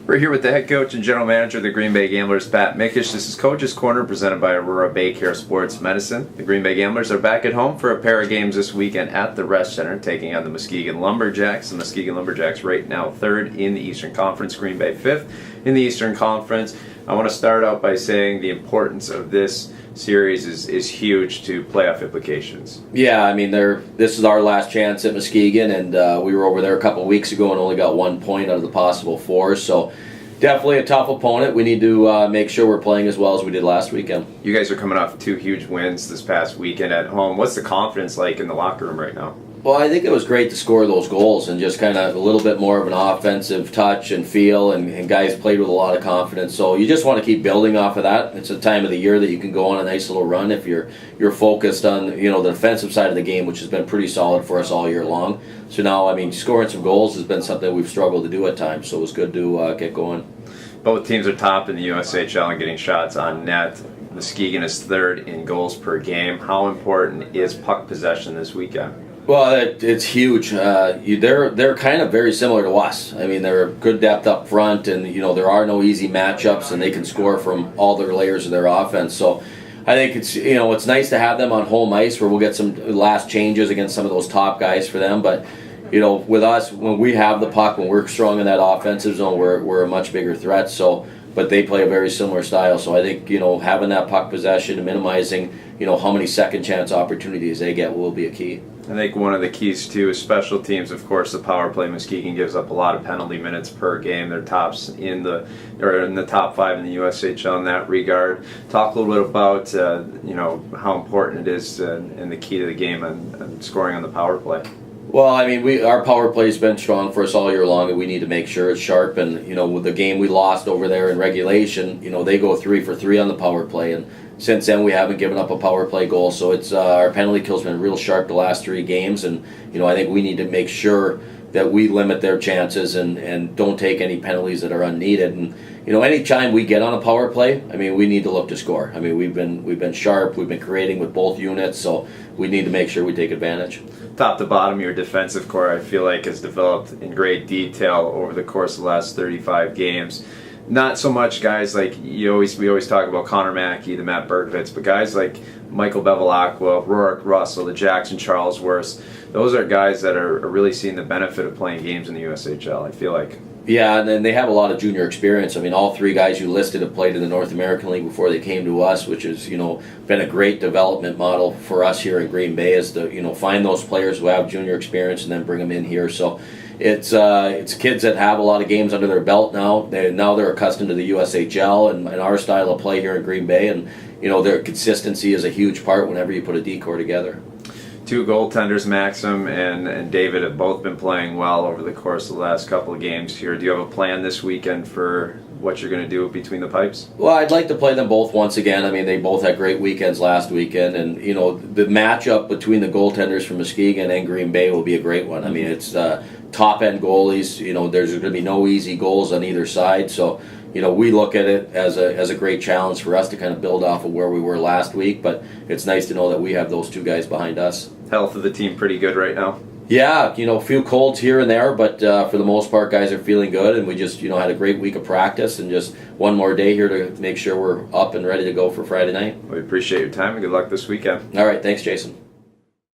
We're here with the head coach and general manager of the Green Bay Gamblers, Pat Mickish. This is Coach's Corner presented by Aurora BayCare Sports Medicine. The Green Bay Gamblers are back at home for a pair of games this weekend at the Rest Center, taking on the Muskegon Lumberjacks. The Muskegon Lumberjacks right now third in the Eastern Conference, Green Bay fifth in the Eastern Conference. I want to start out by saying the importance of this series is huge to playoff implications. Yeah, I mean, this is our last chance at Muskegon, and we were over there a couple weeks ago and only got 1 point out of the possible 4, so definitely a tough opponent. We need to make sure we're playing as well as we did last weekend. You guys are coming off 2 huge wins this past weekend at home. What's the confidence like in the locker room right now? Well, I think it was great to score those goals and just kind of a little bit more of an offensive touch and feel, and guys played with a lot of confidence. So you just want to keep building off of that. It's a time of the year that you can go on a nice little run if you're focused on the defensive side of the game, which has been pretty solid for us all year long. So now, I mean, scoring some goals has been something we've struggled to do at times. So it was good to get going. Both teams are top in the USHL in getting shots on net. Muskegon is third in goals per game. How important is puck possession this weekend? Well, it's huge. They're kind of very similar to us. I mean, they're good depth up front, and there are no easy matchups, and they can score from all their layers of their offense. So I think it's nice to have them on home ice where we'll get some last changes against some of those top guys for them. But with us, when we have the puck, when we're strong in that offensive zone, we're a much bigger threat. So, but they play a very similar style. So I think having that puck possession and minimizing how many second chance opportunities they get will be a key. I think one of the keys too is special teams. Of course, the power play. Muskegon gives up a lot of penalty minutes per game. They're tops in the top 5 in the USHL in that regard. Talk a little bit about how important it is and the key to the game and scoring on the power play. Well, I mean, our power play has been strong for us all year long, and we need to make sure it's sharp. And with the game we lost over there in regulation, they go 3 for 3 on the power play, and since then we haven't given up a power play goal. So it's our penalty kill's been real sharp the last 3 games, and I think we need to make sure that we limit their chances and don't take any penalties that are unneeded. And any time we get on a power play, I mean, we need to look to score. I mean, we've been sharp, we've been creating with both units, so we need to make sure we take advantage. Top to bottom, your defensive core, I feel like, has developed in great detail over the course of the last 35 games. Not so much guys like we always talk about Connor Mackey, the Matt Berkovitz, but guys like Michael Bevilacqua, Rorik Russell, the Jackson Charlesworths. Those are guys that are really seeing the benefit of playing games in the USHL, I feel like. Yeah, and then they have a lot of junior experience. I mean, all 3 guys you listed have played in the North American League before they came to us, which has been a great development model for us here in Green Bay, is to find those players who have junior experience and then bring them in here. So it's kids that have a lot of games under their belt now. They're accustomed to the USHL and our style of play here in Green Bay, and their consistency is a huge part whenever you put a D-core together. 2 goaltenders, Maxim and David, have both been playing well over the course of the last couple of games here. Do you have a plan this weekend for what you're going to do between the pipes? Well, I'd like to play them both once again. I mean, they both had great weekends last weekend, and the matchup between the goaltenders from Muskegon and Green Bay will be a great one. I mean, it's top-end goalies. There's going to be no easy goals on either side, so we look at it as a great challenge for us to kind of build off of where we were last week, but it's nice to know that we have those 2 guys behind us. Health of the team pretty good right now? Yeah, a few colds here and there, but for the most part, guys are feeling good, and we just, had a great week of practice and just one more day here to make sure we're up and ready to go for Friday night. We appreciate your time and good luck this weekend. All right, thanks, Jason.